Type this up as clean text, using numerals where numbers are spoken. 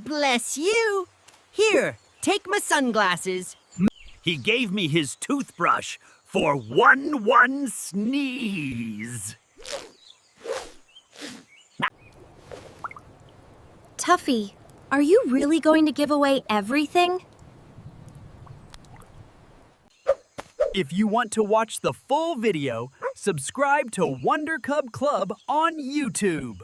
Bless you. Here, take my sunglasses. He gave me his toothbrush for one sneeze. Tuffy, are you really going to give away everything? If you want to watch the full video, subscribe to WonderCub Club on YouTube.